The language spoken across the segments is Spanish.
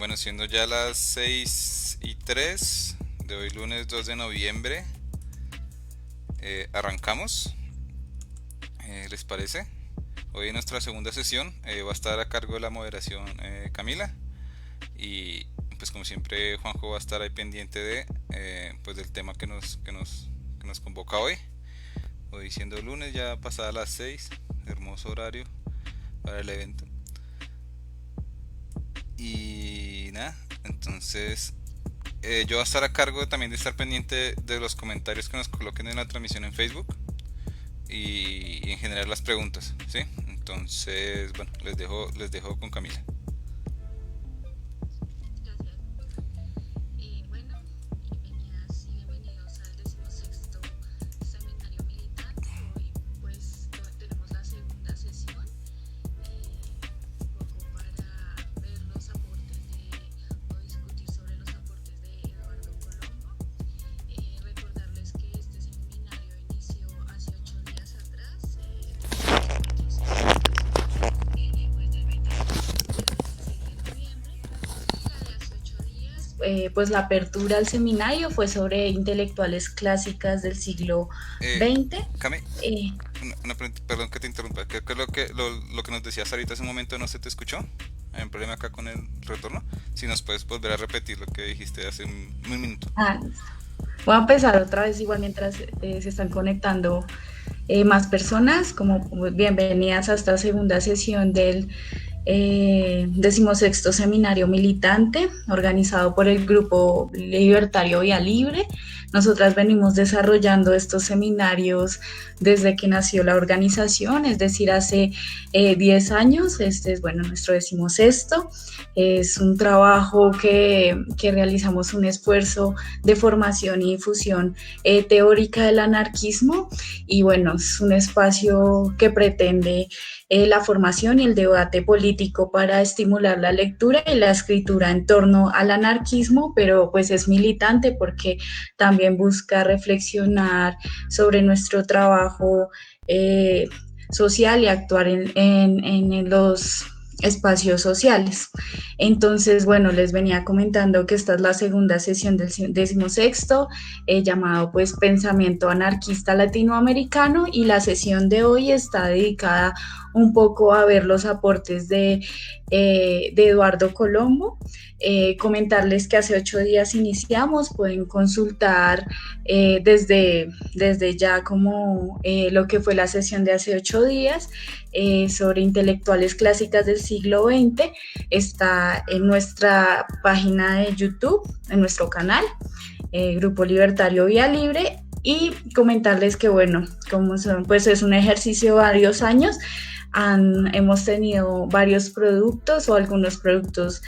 Bueno, siendo ya las 6:03 de hoy lunes 2 de noviembre, arrancamos, ¿les parece? Hoy en nuestra segunda sesión va a estar a cargo de la moderación Camila y pues como siempre Juanjo va a estar ahí pendiente pues del tema que nos convoca hoy. Hoy siendo lunes ya pasada las 6, hermoso horario para el evento. Y nada, entonces yo voy a estar a cargo también de estar pendiente de los comentarios que nos coloquen en la transmisión en Facebook y en general las preguntas, ¿sí? Entonces, bueno, les dejo con Camila. Gracias. Bueno, bienvenidas y bienvenidos al 16º Seminario Militante. Hoy pues tenemos la segunda sesión, un poco para ver los aportes o discutir sobre los aportes de Eduardo Colombo. Recordarles que este seminario inició hace 8 días atrás, después de las elecciones pues del 26 de noviembre. Y la de hace 8 días, pues la apertura al seminario fue sobre intelectuales clásicas del siglo Eh, XX. Cami, Eh, perdón que te interrumpa, que lo que nos decías ahorita hace un momento no se te escuchó. Hay un problema acá con el retorno. Si nos puedes volver a repetir lo que dijiste hace un minuto. Listo. Voy a empezar otra vez igual mientras se están conectando más personas, como bienvenidas a esta segunda sesión del 16º Seminario Militante, organizado por el Grupo Libertario Vía Libre. Nosotras venimos desarrollando estos seminarios desde que nació la organización, es decir, hace 10 años. Este es, bueno, nuestro 16º. Es un trabajo que realizamos un esfuerzo de formación y difusión teórica del anarquismo, y bueno, es un espacio que pretende la formación y el debate político para estimular la lectura y la escritura en torno al anarquismo, pero pues es militante porque también busca reflexionar sobre nuestro trabajo eh, social y actuar en los espacios sociales. Entonces, bueno, les venía comentando que esta es la segunda sesión del 16º, llamado pues Pensamiento Anarquista Latinoamericano, y la sesión de hoy está dedicada un poco a ver los aportes de Eduardo Colombo. Comentarles que hace 8 días iniciamos, pueden consultar desde ya como lo que fue la sesión de hace 8 días sobre intelectuales clásicas del siglo XX. Está en nuestra página de YouTube, en nuestro canal, Grupo Libertario Vía Libre. Y comentarles que, bueno, como son, pues es un ejercicio de varios años. Hemos tenido varios productos o algunos productos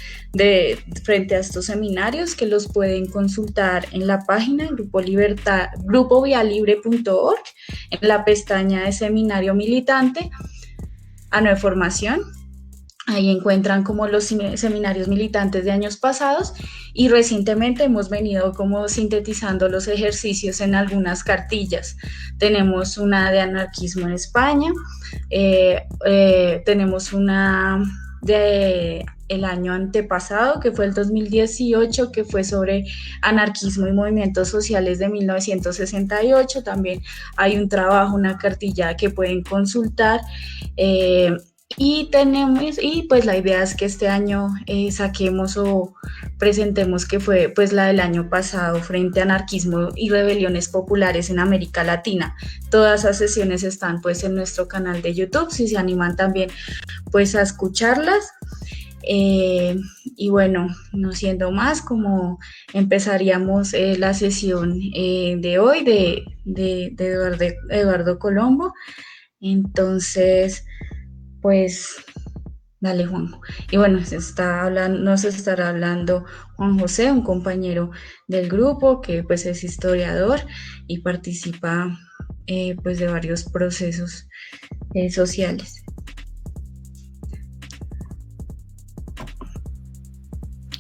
frente a estos seminarios que los pueden consultar en la página grupovialibre.org, en la pestaña de Seminario Militante, a nueva formación. Ahí encuentran como los seminarios militantes de años pasados, y recientemente hemos venido como sintetizando los ejercicios en algunas cartillas. Tenemos una de anarquismo en España, tenemos una de el año antepasado, que fue el 2018, que fue sobre anarquismo y movimientos sociales de 1968. También hay un trabajo, una cartilla que pueden consultar. Y pues la idea es que este año saquemos o presentemos que fue pues la del año pasado, frente a anarquismo y rebeliones populares en América Latina. Todas esas sesiones están pues en nuestro canal de YouTube, si se animan también pues a escucharlas. Y bueno, no siendo más, como empezaríamos la sesión de hoy de Eduardo Colombo. Entonces, pues dale, Juanjo. Y bueno, nos estará hablando Juan José, un compañero del grupo que pues es historiador y participa pues de varios procesos sociales.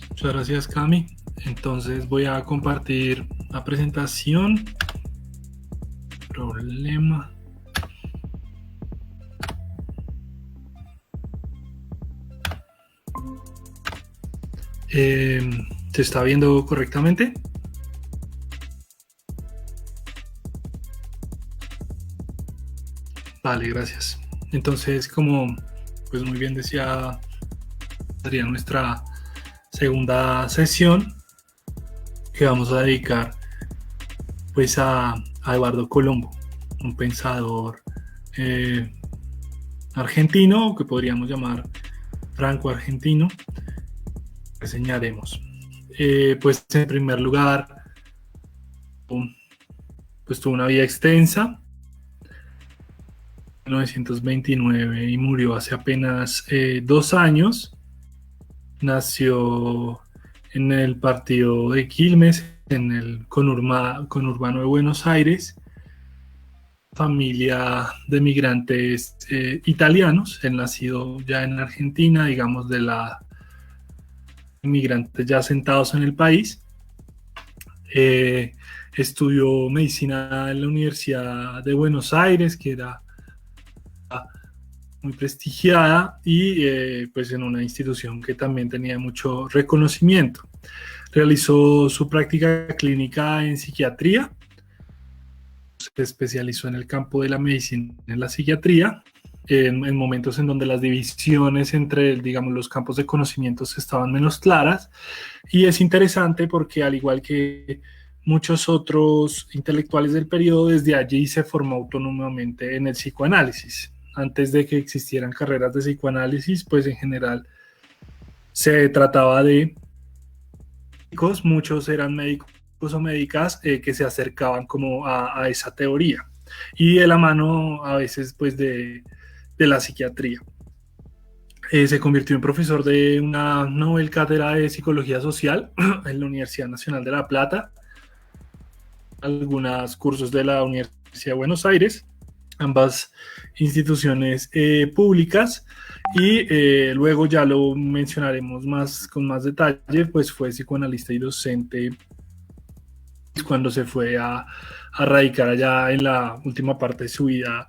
Muchas gracias, Cami. Entonces voy a compartir la presentación. Problema. ¿Se está viendo correctamente? Vale, gracias. Entonces, como pues muy bien decía, sería nuestra segunda sesión que vamos a dedicar pues a Eduardo Colombo, un pensador argentino, que podríamos llamar franco-argentino. Reseñaremos. Pues en primer lugar, pues tuvo una vida extensa, 1929, y murió hace apenas 2 años. Nació en el partido de Quilmes, en el conurbano de Buenos Aires, familia de migrantes italianos. Él nacido ya en Argentina, digamos, de la inmigrantes ya asentados en el país. Estudió medicina en la Universidad de Buenos Aires, que era muy prestigiada, y pues en una institución que también tenía mucho reconocimiento. Realizó su práctica clínica en psiquiatría, se especializó en el campo de la medicina en la psiquiatría, en momentos en donde las divisiones entre, digamos, los campos de conocimientos estaban menos claras. Y es interesante porque, al igual que muchos otros intelectuales del periodo, desde allí se formó autónomamente en el psicoanálisis. Antes de que existieran carreras de psicoanálisis, pues en general se trataba de médicos, muchos eran médicos o médicas que se acercaban como a esa teoría, y de la mano a veces pues de la psiquiatría. Se convirtió en profesor de una Nobel Cátedra de Psicología Social en la Universidad Nacional de La Plata, algunos cursos de la Universidad de Buenos Aires, ambas instituciones públicas, y luego ya lo mencionaremos con más detalle, pues fue psicoanalista y docente cuando se fue a radicar allá en la última parte de su vida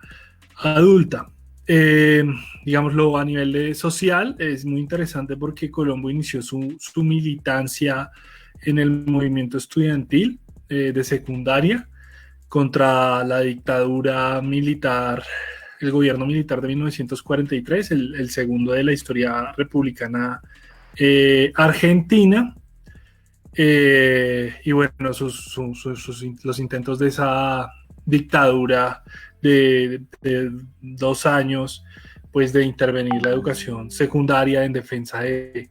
adulta. Digámoslo, a nivel de social, es muy interesante porque Colombo inició su militancia en el movimiento estudiantil de secundaria contra la dictadura militar, el gobierno militar de 1943, el segundo de la historia republicana argentina. Y bueno, los intentos de esa dictadura de 2 años, pues de intervenir la educación secundaria en defensa de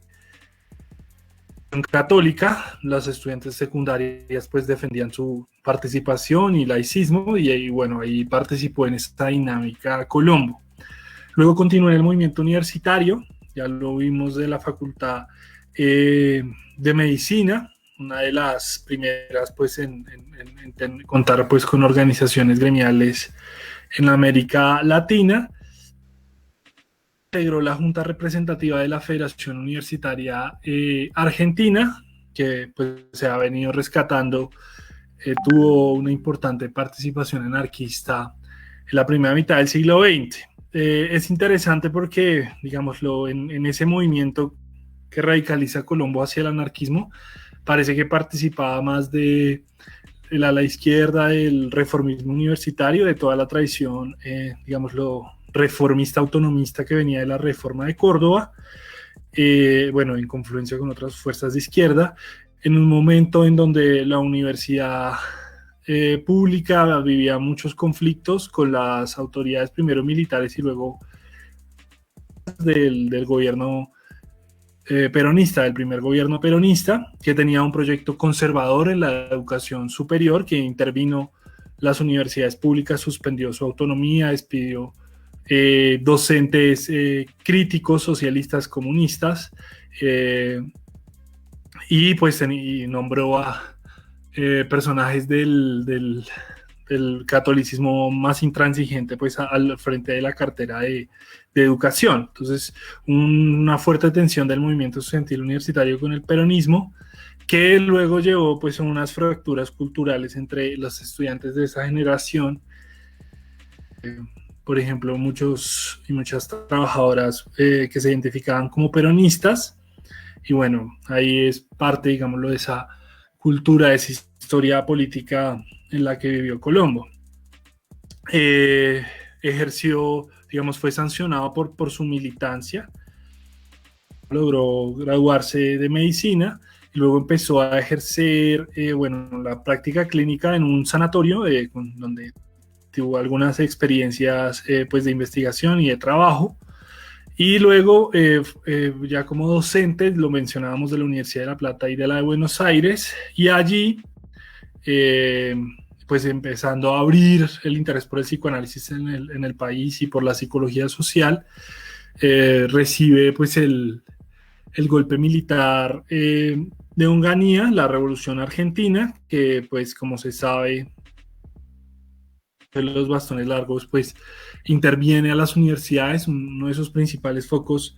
católica. Las estudiantes secundarias pues defendían su participación y laicismo, y bueno, ahí participó en esta dinámica Colombo. Luego continuó en el movimiento universitario, ya lo vimos, de la Facultad de Medicina, una de las primeras pues en contar pues con organizaciones gremiales en América Latina. Integró la Junta Representativa de la Federación Universitaria Argentina, que pues se ha venido rescatando. Tuvo una importante participación anarquista en la primera mitad del siglo XX. Es interesante porque, digámoslo, en ese movimiento que radicaliza Colombo hacia el anarquismo, parece que participaba más de la izquierda, del reformismo universitario, de toda la tradición, digámoslo, reformista autonomista que venía de la Reforma de Córdoba, bueno, en confluencia con otras fuerzas de izquierda, en un momento en donde la universidad pública vivía muchos conflictos con las autoridades, primero militares y luego del gobierno peronista, del primer gobierno peronista, que tenía un proyecto conservador en la educación superior, que intervino las universidades públicas, suspendió su autonomía, despidió docentes críticos, socialistas, comunistas, y pues y nombró a personajes del catolicismo más intransigente pues al frente de la cartera de educación. Entonces, una fuerte tensión del movimiento estudiantil universitario con el peronismo, que luego llevó pues a unas fracturas culturales entre los estudiantes de esa generación. Por ejemplo, muchos y muchas trabajadoras que se identificaban como peronistas, y bueno, ahí es parte, digámoslo, de esa cultura, de esa historia política en la que vivió Colombo. Ejerció, digamos, fue sancionado por su militancia, logró graduarse de medicina y luego empezó a ejercer, bueno, la práctica clínica en un sanatorio donde tuvo algunas experiencias pues de investigación y de trabajo. Y luego, ya como docente, lo mencionábamos, de la Universidad de La Plata y de la de Buenos Aires, y allí, pues empezando a abrir el interés por el psicoanálisis en el país y por la psicología social, recibe pues el golpe militar de Onganía, la Revolución Argentina, que pues como se sabe, de los bastones largos, pues interviene a las universidades, uno de esos principales focos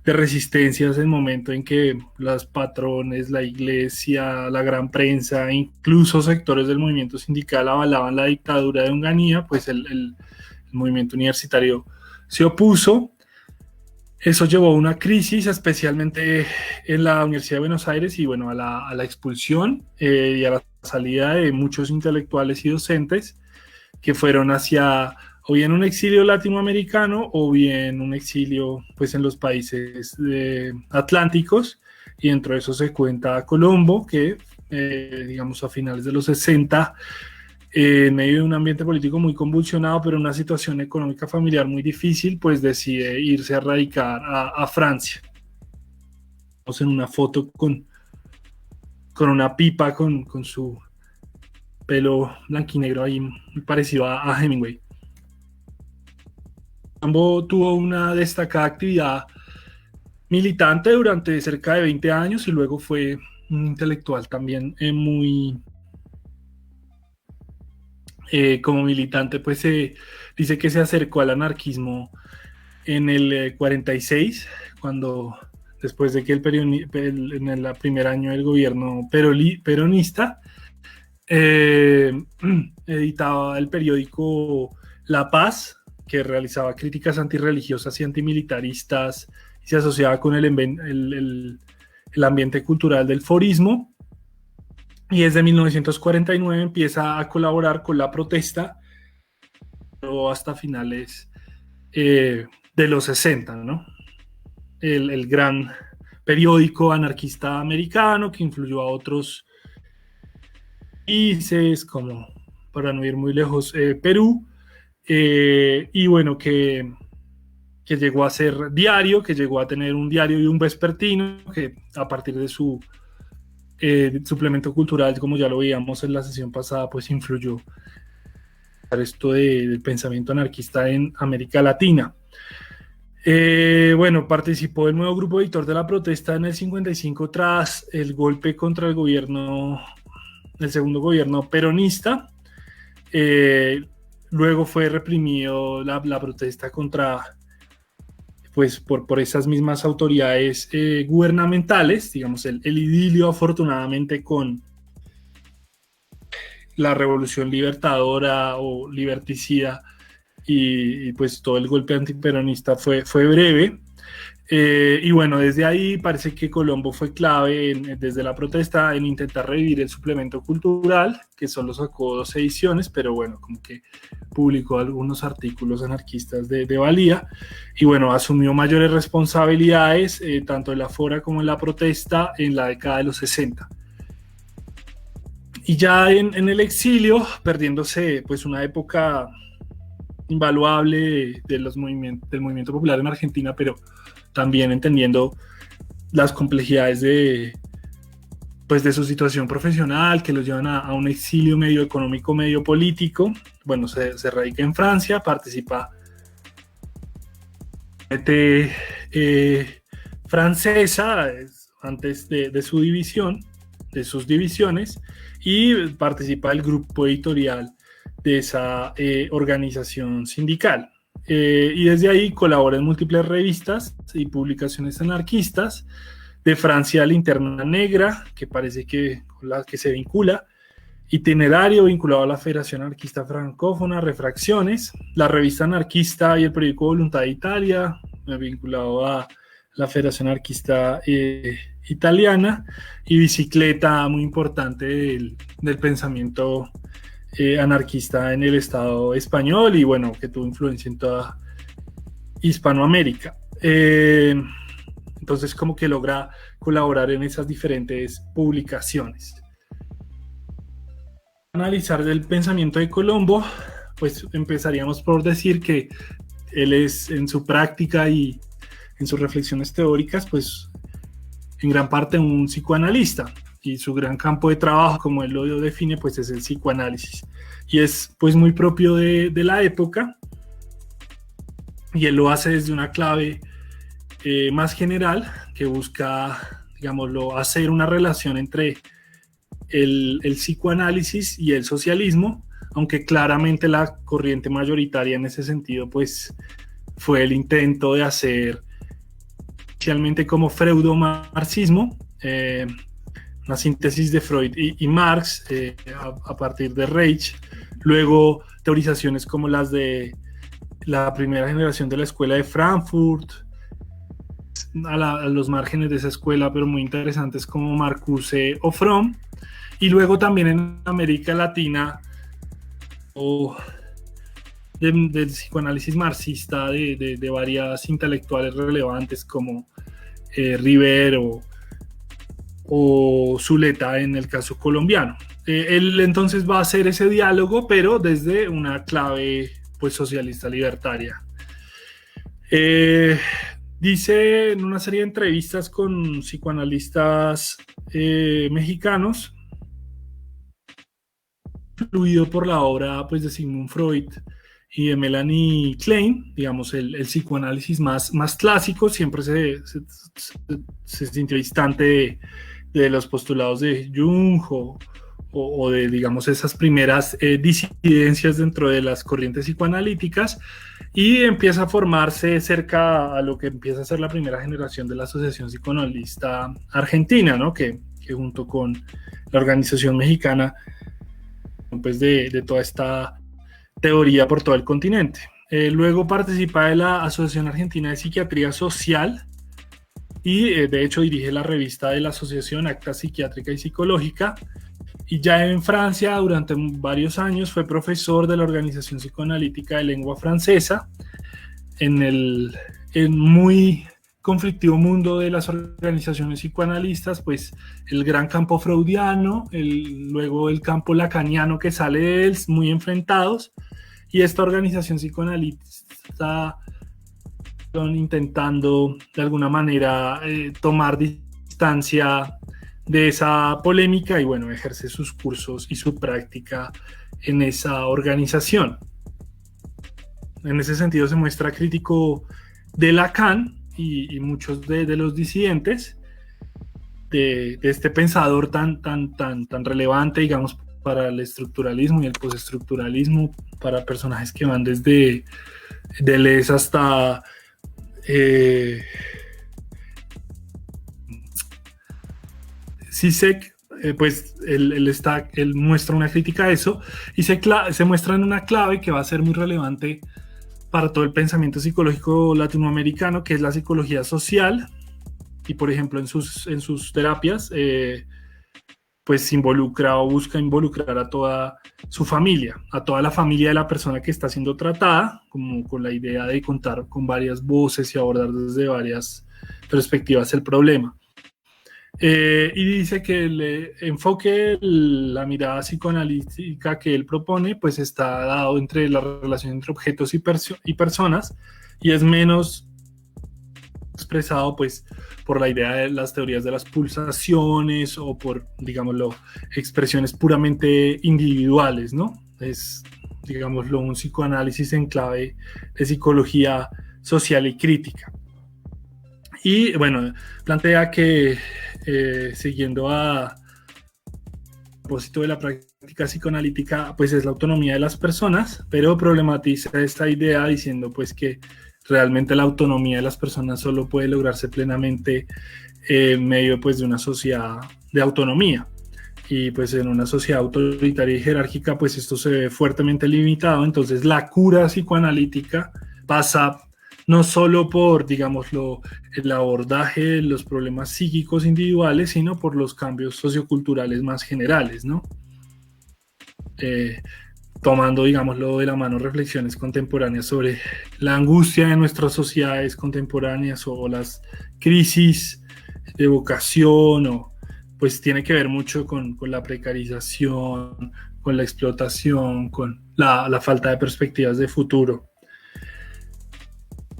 de resistencia es el momento en que los patrones, la iglesia, la gran prensa, incluso sectores del movimiento sindical avalaban la dictadura de Onganía, pues el movimiento universitario se opuso. Eso llevó a una crisis, especialmente en la Universidad de Buenos Aires, y bueno, a la expulsión y a la salida de muchos intelectuales y docentes que fueron hacia o bien un exilio latinoamericano o bien un exilio pues en los países atlánticos, y dentro de eso se cuenta Colombo, que digamos a finales de los 60, en medio de un ambiente político muy convulsionado, pero una situación económica familiar muy difícil, pues decide irse a radicar a Francia. Estamos en una foto con una pipa, con su pelo blanquinegro ahí, muy parecido a Hemingway. Colombo tuvo una destacada actividad militante durante cerca de 20 años y luego fue un intelectual también muy... como militante, pues se dice que se acercó al anarquismo en el 46, cuando después de que en el primer año del gobierno peronista, editaba el periódico La Paz, que realizaba críticas antirreligiosas y antimilitaristas y se asociaba con el ambiente cultural del forismo. Y desde 1949 empieza a colaborar con la protesta hasta finales de los 60, ¿no? El gran periódico anarquista americano que influyó a otros países, como, para no ir muy lejos, Perú, y bueno, que llegó a ser diario, que llegó a tener un diario y un vespertino, que a partir de su suplemento cultural, como ya lo veíamos en la sesión pasada, pues influyó esto del pensamiento anarquista en América Latina. Bueno, participó del nuevo grupo editor de la protesta en el 55 tras el golpe contra el gobierno, el segundo gobierno peronista. Luego fue reprimido la protesta contra, pues por esas mismas autoridades gubernamentales, digamos, el idilio afortunadamente con la revolución libertadora o liberticida y pues todo el golpe antiperonista fue breve. Y bueno, desde ahí parece que Colombo fue clave desde la protesta en intentar revivir el suplemento cultural, que solo sacó 2 ediciones, pero bueno, como que publicó algunos artículos anarquistas de valía, y bueno, asumió mayores responsabilidades tanto en la fora como en la protesta en la década de los 60. Y ya en el exilio, perdiéndose pues una época invaluable del movimiento popular en Argentina, pero también entendiendo las complejidades de su situación profesional que los llevan a un exilio medio económico, medio político. Bueno, se radica en Francia, participa francesa antes de su división, de sus divisiones, y participa del grupo editorial de esa organización sindical. Y desde ahí colabora en múltiples revistas y publicaciones anarquistas. De Francia, Linterna Negra, que parece que con la que se vincula, Itinerario, vinculado a la Federación Anarquista Francófona, Refracciones, la revista anarquista y el periódico Voluntad de Italia, vinculado a la Federación Anarquista Italiana, y Bicicleta, muy importante del pensamiento anarquista en el Estado español, y bueno, que tuvo influencia en toda Hispanoamérica. Entonces como que logra colaborar en esas diferentes publicaciones. Analizar el pensamiento de Colombo, pues empezaríamos por decir que él es, en su práctica y en sus reflexiones teóricas, pues en gran parte un psicoanalista, y su gran campo de trabajo, como él lo define, pues es el psicoanálisis, y es pues muy propio de la época, y él lo hace desde una clave más general, que busca, digámoslo, hacer una relación entre el psicoanálisis y el socialismo, aunque claramente la corriente mayoritaria en ese sentido pues fue el intento de hacer, inicialmente como freudomarxismo, una síntesis de Freud y Marx a partir de Reich, luego teorizaciones como las de la primera generación de la escuela de Frankfurt, a los márgenes de esa escuela, pero muy interesantes, como Marcuse o Fromm, y luego también en América Latina del psicoanálisis marxista de varias intelectuales relevantes como Rivero o Zuleta en el caso colombiano. Él entonces va a hacer ese diálogo, pero desde una clave pues socialista libertaria. Dice en una serie de entrevistas con psicoanalistas mexicanos, influido por la obra pues, de Sigmund Freud y de Melanie Klein, digamos, el psicoanálisis más clásico, siempre se sintió distante de los postulados de Jung o de, digamos, esas primeras disidencias dentro de las corrientes psicoanalíticas, y empieza a formarse cerca a lo que empieza a ser la primera generación de la Asociación Psicoanalista Argentina, ¿no? que junto con la Organización Mexicana pues de toda esta teoría por todo el continente. Luego participa de la Asociación Argentina de Psiquiatría Social y de hecho dirige la revista de la asociación, Acta Psiquiátrica y Psicológica, y ya en Francia durante varios años fue profesor de la Organización Psicoanalítica de Lengua Francesa en el muy conflictivo mundo de las organizaciones psicoanalistas, pues el gran campo freudiano, luego el campo lacaniano que sale de él, muy enfrentados, y esta organización psicoanalista intentando de alguna manera tomar distancia de esa polémica y bueno, ejerce sus cursos y su práctica en esa organización. En ese sentido se muestra crítico de Lacan y muchos de los disidentes de este pensador tan relevante, digamos, para el estructuralismo y el postestructuralismo, para personajes que van desde Deleuze hasta Zizek, pues él muestra una crítica a eso y se muestra en una clave que va a ser muy relevante para todo el pensamiento psicológico latinoamericano, que es la psicología social, y por ejemplo en sus terapias pues involucra o busca involucrar a toda su familia, a toda la familia de la persona que está siendo tratada, como con la idea de contar con varias voces y abordar desde varias perspectivas el problema. Y dice que el enfoque, la mirada psicoanalítica que él propone, pues está dado entre la relación entre objetos y personas, y es menos expresado pues por la idea de las teorías de las pulsaciones o por, digámoslo, expresiones puramente individuales, ¿no? Es, digámoslo, un psicoanálisis en clave de psicología social y crítica. Y bueno, plantea que siguiendo a propósito de la práctica psicoanalítica, pues es la autonomía de las personas, pero problematiza esta idea diciendo pues que realmente la autonomía de las personas solo puede lograrse plenamente en medio pues de una sociedad de autonomía, y pues en una sociedad autoritaria y jerárquica pues esto se ve fuertemente limitado. Entonces la cura psicoanalítica pasa no solo por, digámoslo, el abordaje de los problemas psíquicos individuales, sino por los cambios socioculturales más generales, ¿no? Tomando, digámoslo, de la mano reflexiones contemporáneas sobre la angustia de nuestras sociedades contemporáneas o las crisis de vocación, o pues tiene que ver mucho con la precarización, con la explotación, con la falta de perspectivas de futuro.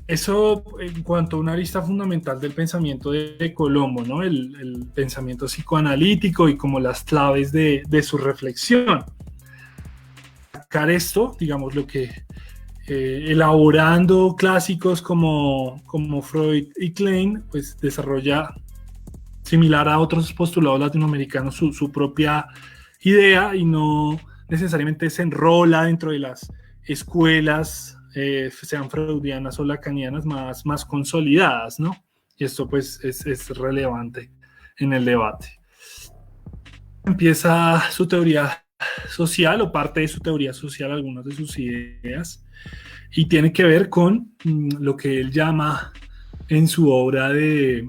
Eso en cuanto a una arista fundamental del pensamiento de Colombo, ¿no? El pensamiento psicoanalítico y como las claves de su reflexión. Sacar esto, digamos, lo que elaborando clásicos como Freud y Klein, pues desarrolla, similar a otros postulados latinoamericanos, su propia idea, y no necesariamente se enrola dentro de las escuelas, sean freudianas o lacanianas, más consolidadas, ¿no? Y esto pues es relevante en el debate. Empieza su teoría social, o parte de su teoría social, algunas de sus ideas, y tiene que ver con lo que él llama en su obra de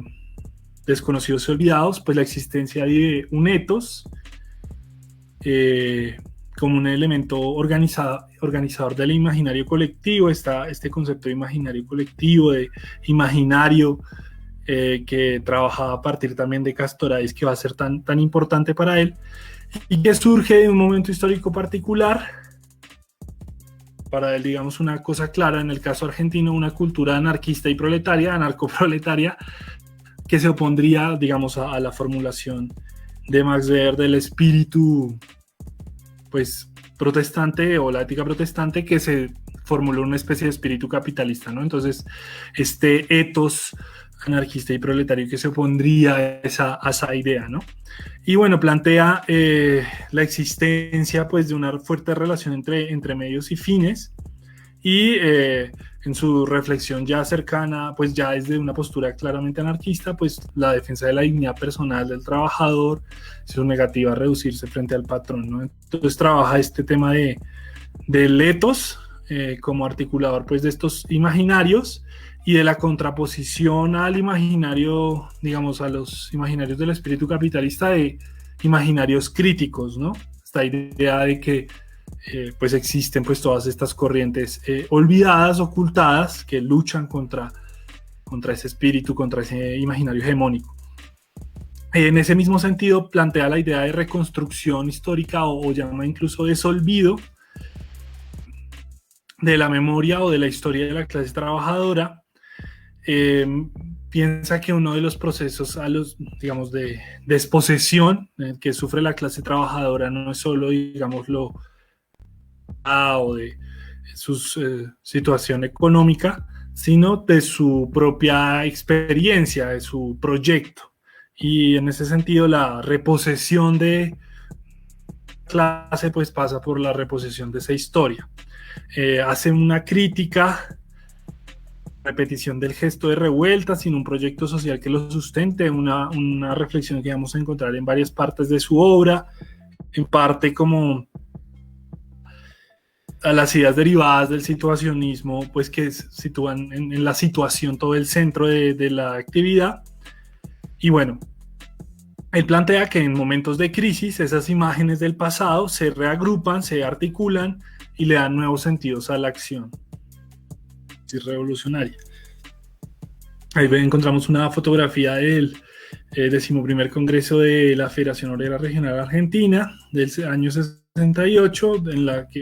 Desconocidos y Olvidados, pues la existencia de un ethos como un elemento organizador del imaginario colectivo. Está este concepto de imaginario colectivo, de imaginario, que trabajaba a partir también de Castorais, que va a ser tan importante para él, y que surge de un momento histórico particular. Para él, digamos, una cosa clara, en el caso argentino, una cultura anarquista y proletaria, anarcoproletaria, que se opondría, digamos, a la formulación de Max Weber del espíritu, pues, protestante, o la ética protestante, que se formuló una especie de espíritu capitalista, ¿no? Entonces, este ethos anarquista y proletario que se opondría a esa idea, ¿no? Y bueno, plantea la existencia, pues, de una fuerte relación entre medios y fines, y en su reflexión ya cercana, pues ya desde una postura claramente anarquista, pues la defensa de la dignidad personal del trabajador, su negativa a reducirse frente al patrón, ¿no? Entonces trabaja este tema del ethos como articulador, pues, de estos imaginarios, y de la contraposición al imaginario, digamos, a los imaginarios del espíritu capitalista, de imaginarios críticos, ¿no? Esta idea de que pues existen, pues, todas estas corrientes olvidadas, ocultadas, que luchan contra ese espíritu, contra ese imaginario hegemónico. En ese mismo sentido, plantea la idea de reconstrucción histórica, o llama incluso desolvido, de la memoria o de la historia de la clase trabajadora. Piensa que uno de los procesos, digamos, de desposesión que sufre la clase trabajadora no es solo, digamos, o de su situación económica, sino de su propia experiencia, de su proyecto. Y en ese sentido, la reposesión de clase, pues, pasa por la reposesión de esa historia. Hace una crítica, repetición del gesto de revuelta sin un proyecto social que lo sustente, una reflexión que vamos a encontrar en varias partes de su obra, en parte como a las ideas derivadas del situacionismo, pues, que sitúan en la situación todo el centro de la actividad. Y bueno, él plantea que en momentos de crisis esas imágenes del pasado se reagrupan, se articulan y le dan nuevos sentidos a la acción revolucionaria. Ahí encontramos una fotografía del 11º Congreso de la Federación Obrera Regional Argentina del año 68,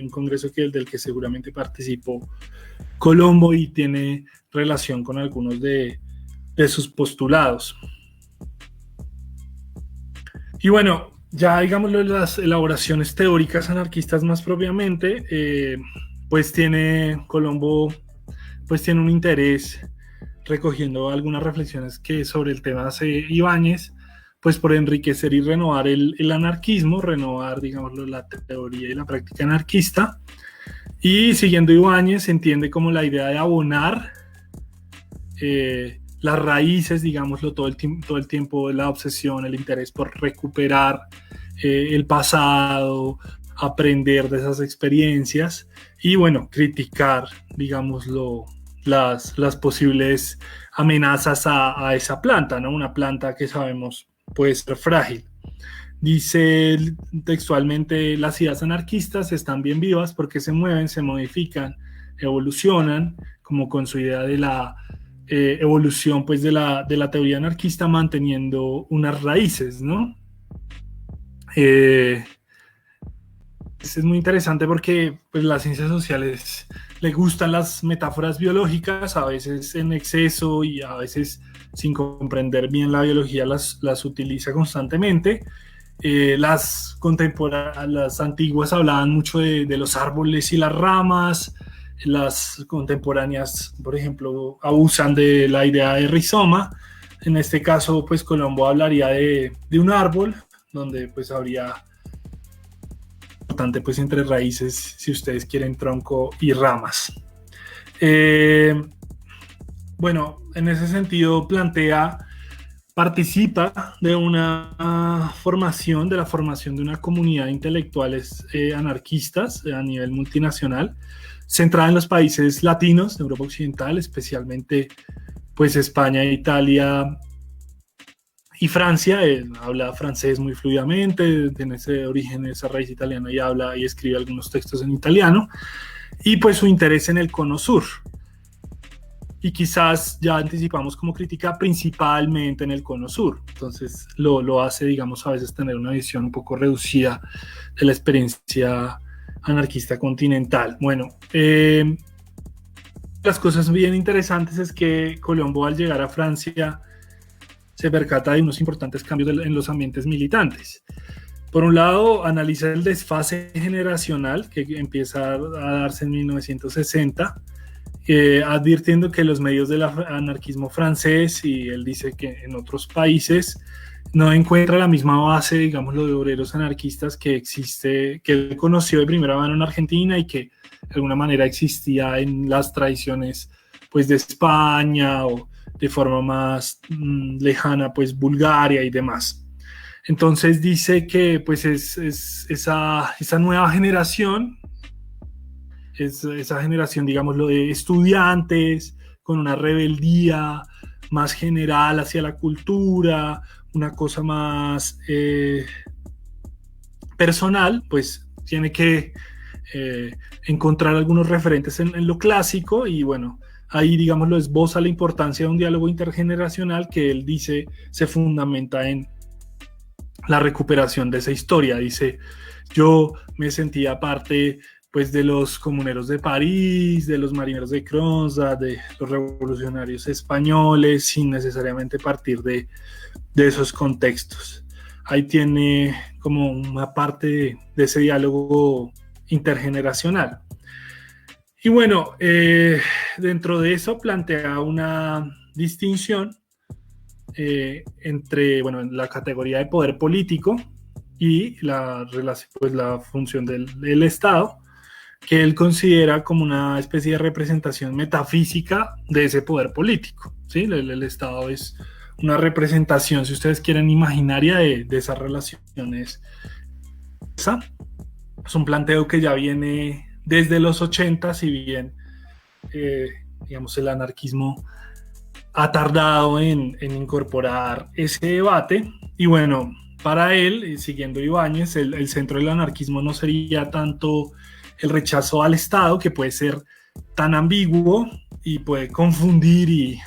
un congreso del que seguramente participó Colombo y tiene relación con algunos de sus postulados. Y bueno, ya digámoslo, las elaboraciones teóricas anarquistas más propiamente, pues Colombo pues tiene un interés, recogiendo algunas reflexiones que sobre el tema hace Ibáñez, pues por enriquecer y renovar el anarquismo, renovar, digámoslo, la teoría y la práctica anarquista. Y siguiendo Ibáñez, se entiende como la idea de abonar las raíces, digámoslo, todo el tiempo, la obsesión, el interés por recuperar el pasado, aprender de esas experiencias y, bueno, criticar, digámoslo, las posibles amenazas a esa planta, ¿no? Una planta que sabemos puede ser frágil. Dice textualmente: las ideas anarquistas están bien vivas porque se mueven, se modifican, evolucionan, como con su idea de la evolución pues de la teoría anarquista, manteniendo unas raíces, ¿no? Es muy interesante porque pues, las ciencias sociales le gustan las metáforas biológicas, a veces en exceso y a veces sin comprender bien la biología las utiliza constantemente. Las antiguas hablaban mucho de los árboles y las ramas. Las contemporáneas, por ejemplo, abusan de la idea de rizoma. En este caso, pues Colombo hablaría de un árbol, donde pues habría importante pues entre raíces, si ustedes quieren, tronco y ramas. Bueno, en ese sentido participa de una formación, de la formación de una comunidad de intelectuales anarquistas a nivel multinacional, centrada en los países latinos de Europa Occidental, especialmente pues España, Italia y Francia. Habla francés muy fluidamente, tiene ese origen, esa raíz italiana, y habla y escribe algunos textos en italiano, y pues su interés en el Cono Sur. Y quizás ya anticipamos como crítica principalmente en el Cono Sur. Entonces lo hace, digamos, a veces tener una visión un poco reducida de la experiencia anarquista continental. Bueno, las cosas bien interesantes es que Colombo, al llegar a Francia, se percata de unos importantes cambios en los ambientes militantes. Por un lado, analiza el desfase generacional que empieza a darse en 1960, advirtiendo que los medios del anarquismo francés, y él dice que en otros países, no encuentra la misma base, digámoslo, de obreros anarquistas que él conoció de primera mano en Argentina y que de alguna manera existía en las tradiciones pues de España, o de forma más lejana pues Bulgaria y demás. Entonces dice que pues es esa nueva generación, esa generación, digámoslo, de estudiantes con una rebeldía más general hacia la cultura, una cosa más personal, pues tiene que encontrar algunos referentes en lo clásico, y bueno, ahí, digámoslo, esboza la importancia de un diálogo intergeneracional que él dice se fundamenta en la recuperación de esa historia. Dice: yo me sentía parte pues de los comuneros de París, de los marineros de Kronstadt, de los revolucionarios españoles, sin necesariamente partir de esos contextos. Ahí tiene como una parte de ese diálogo intergeneracional. Y bueno, dentro de eso plantea una distinción entre, bueno, la categoría de poder político y la función del Estado, que él considera como una especie de representación metafísica de ese poder político, ¿sí? El Estado es una representación, si ustedes quieren, imaginaria de esas relaciones. Es un planteo que ya viene desde los 80, si bien digamos, el anarquismo ha tardado en incorporar ese debate. Y bueno, para él, siguiendo Ibáñez, el centro del anarquismo no sería tanto el rechazo al Estado, que puede ser tan ambiguo y puede confundir y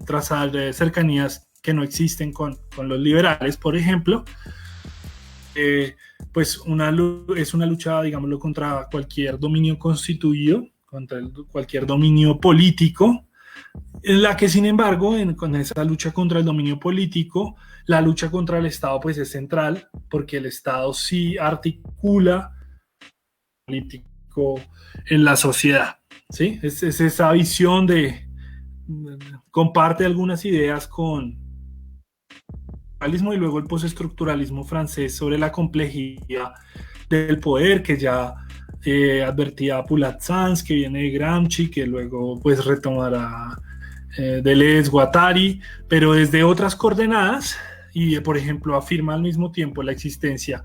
trazar cercanías que no existen con los liberales, por ejemplo. Pues es una lucha, digámoslo, contra cualquier dominio constituido, contra cualquier dominio político, en la que, sin embargo, con esa lucha contra el dominio político, la lucha contra el Estado pues es central, porque el Estado sí articula político en la sociedad, ¿sí? Es esa visión comparte algunas ideas con y luego el postestructuralismo francés sobre la complejidad del poder, que ya advertía Poulat-Sans, que viene de Gramsci, que luego pues retomará Deleuze, Guattari, pero desde otras coordenadas, y por ejemplo afirma al mismo tiempo la existencia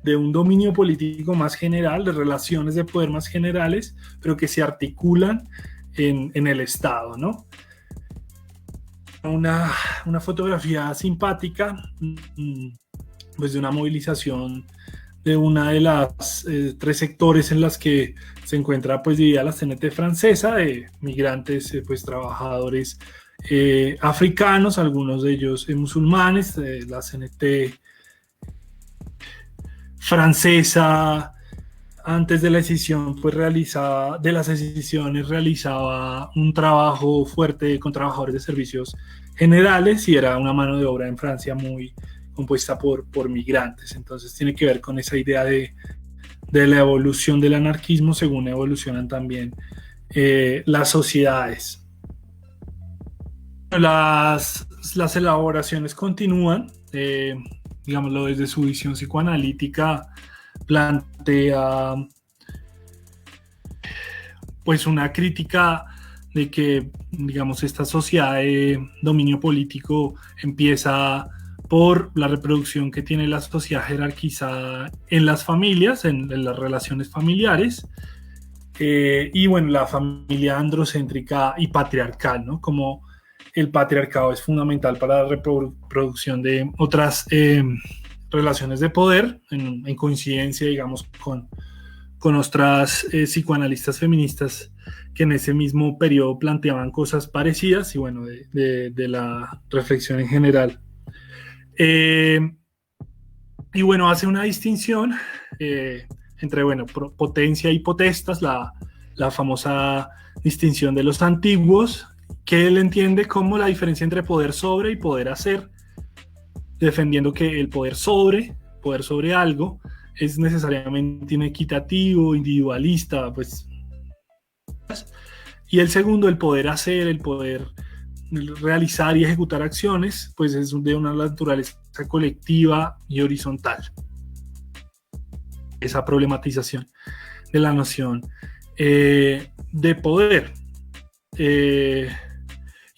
de un dominio político más general, de relaciones de poder más generales, pero que se articulan en el Estado, ¿no? Una fotografía simpática, pues de una movilización de una de las tres sectores en las que se encuentra pues dividida la CNT francesa, de migrantes, pues trabajadores africanos, algunos de ellos musulmanes. La CNT francesa, antes de la decisión pues de las decisiones, realizaba un trabajo fuerte con trabajadores de servicios generales, y era una mano de obra en Francia muy compuesta por migrantes. Entonces tiene que ver con esa idea de la evolución del anarquismo según evolucionan también las sociedades. Las elaboraciones continúan, digámoslo, desde su visión psicoanalítica plantea pues una crítica de que, digamos, esta sociedad de dominio político empieza por la reproducción que tiene la sociedad jerarquizada en las familias, en las relaciones familiares, y bueno, la familia androcéntrica y patriarcal, ¿no? Como el patriarcado es fundamental para la reproducción de otras relaciones de poder, en coincidencia, digamos, con otras psicoanalistas feministas que en ese mismo periodo planteaban cosas parecidas, y bueno, de la reflexión en general. Y bueno, hace una distinción entre, bueno, potencia y potestas, la famosa distinción de los antiguos, que él entiende como la diferencia entre poder sobre y poder hacer, defendiendo que el poder sobre algo es necesariamente inequitativo, individualista, pues. Y el segundo, el poder hacer, el poder realizar y ejecutar acciones, pues es de una naturaleza colectiva y horizontal. Esa problematización de la noción de poder.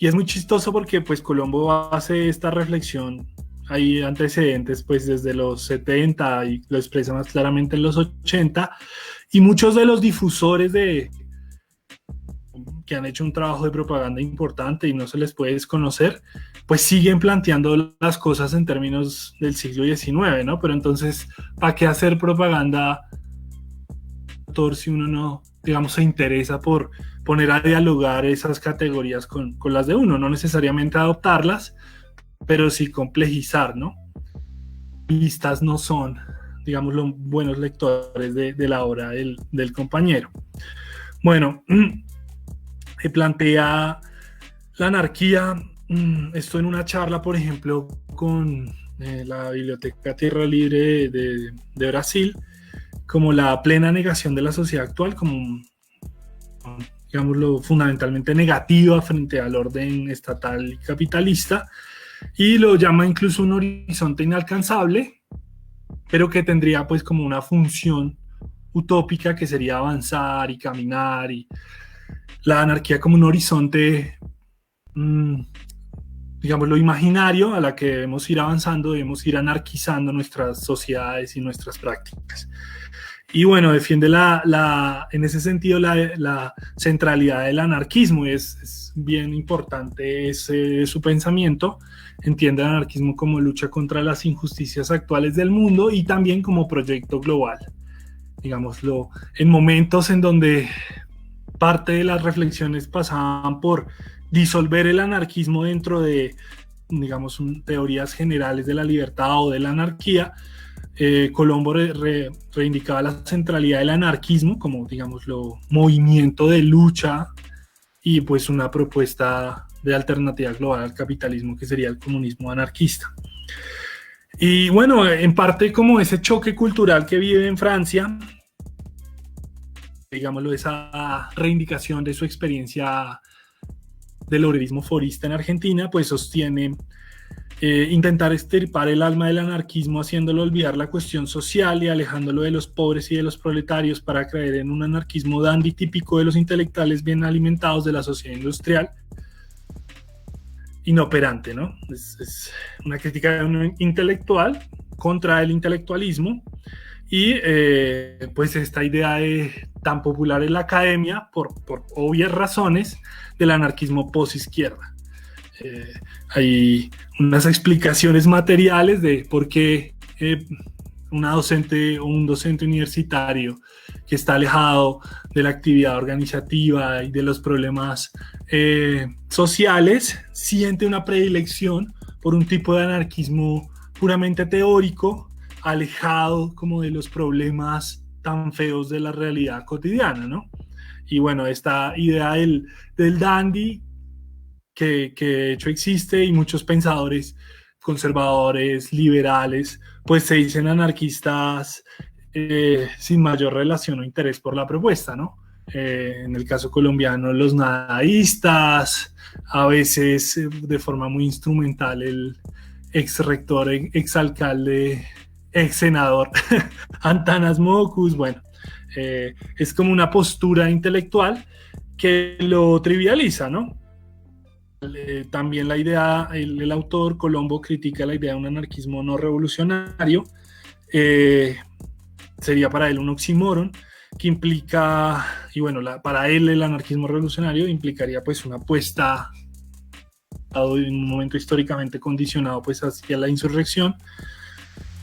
Y es muy chistoso porque pues Colombo hace esta reflexión, hay antecedentes pues desde los 70 y lo expresa más claramente en los 80, y muchos de los difusores que han hecho un trabajo de propaganda importante y no se les puede desconocer, pues siguen planteando las cosas en términos del siglo XIX, ¿no? Pero entonces, ¿para qué hacer propaganda si uno no, digamos, se interesa por poner a dialogar esas categorías con las de uno? No necesariamente adoptarlas, pero sí complejizar, ¿no? Listas no son, digamos, los buenos lectores de la obra del compañero. Bueno, plantea la anarquía, esto en una charla, por ejemplo, con la Biblioteca Tierra Libre de Brasil, como la plena negación de la sociedad actual, como, digámoslo, fundamentalmente negativa frente al orden estatal y capitalista, y lo llama incluso un horizonte inalcanzable, pero que tendría pues como una función utópica que sería avanzar y caminar, y la anarquía como un horizonte, digamos, lo imaginario a la que debemos ir avanzando, debemos ir anarquizando nuestras sociedades y nuestras prácticas. Y bueno, defiende en ese sentido la centralidad del anarquismo, y es bien importante su pensamiento. Entiende el anarquismo como lucha contra las injusticias actuales del mundo y también como proyecto global. Digámoslo, en momentos en donde parte de las reflexiones pasaban por disolver el anarquismo dentro de, digamos, teorías generales de la libertad o de la anarquía, Colombo reivindicaba la centralidad del anarquismo como, digámoslo, movimiento de lucha y pues una propuesta de alternativa global al capitalismo que sería el comunismo anarquista. Y bueno, en parte como ese choque cultural que vive en Francia, digámoslo, esa reivindicación de su experiencia del obrerismo forista en Argentina, pues sostiene intentar extirpar el alma del anarquismo, haciéndolo olvidar la cuestión social y alejándolo de los pobres y de los proletarios para creer en un anarquismo dandy típico de los intelectuales bien alimentados de la sociedad industrial inoperante, ¿no? Es una crítica de un intelectual contra el intelectualismo, Y pues esta idea tan popular en la academia, por obvias razones, del anarquismo posizquierda. Hay unas explicaciones materiales de por qué una docente o un docente universitario que está alejado de la actividad organizativa y de los problemas sociales siente una predilección por un tipo de anarquismo puramente teórico, alejado como de los problemas tan feos de la realidad cotidiana, ¿no? Y bueno, esta idea del dandy que de hecho existe, y muchos pensadores conservadores, liberales, pues se dicen anarquistas sin mayor relación o interés por la propuesta, ¿no? En el caso colombiano, los nadaístas, a veces de forma muy instrumental el ex rector, ex alcalde, ex senador Antanas Mocus. Bueno, es como una postura intelectual que lo trivializa, ¿no? También la idea, el autor Colombo critica la idea de un anarquismo no revolucionario. Sería para él un oxímoron que implica, y bueno, para él el anarquismo revolucionario implicaría pues una apuesta en un momento históricamente condicionado pues hacia la insurrección,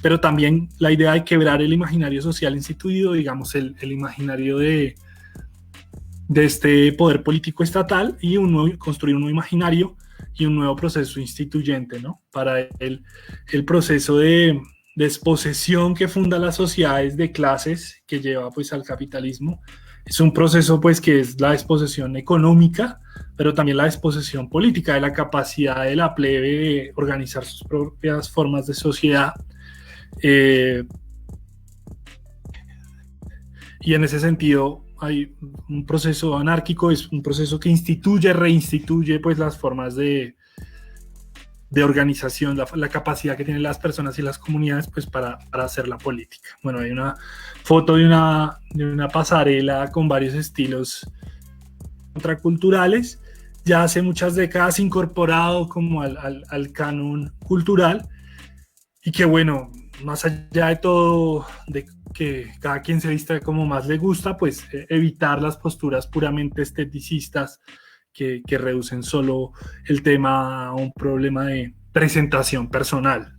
pero también la idea de quebrar el imaginario social instituido, digamos el imaginario de este poder político estatal, y construir un nuevo imaginario y un nuevo proceso instituyente, ¿no? Para el proceso de desposesión que funda las sociedades de clases que lleva pues al capitalismo es un proceso pues que es la desposesión económica, pero también la desposesión política, de la capacidad de la plebe de organizar sus propias formas de sociedad. Y en ese sentido hay un proceso anárquico, es un proceso que instituye, reinstituye pues las formas de organización, la capacidad que tienen las personas y las comunidades pues para hacer la política. Bueno, hay una foto de una pasarela con varios estilos contraculturales, ya hace muchas décadas incorporado como al canon cultural, y que bueno, más allá de todo, de que cada quien se vista como más le gusta, pues evitar las posturas puramente esteticistas que reducen solo el tema a un problema de presentación personal.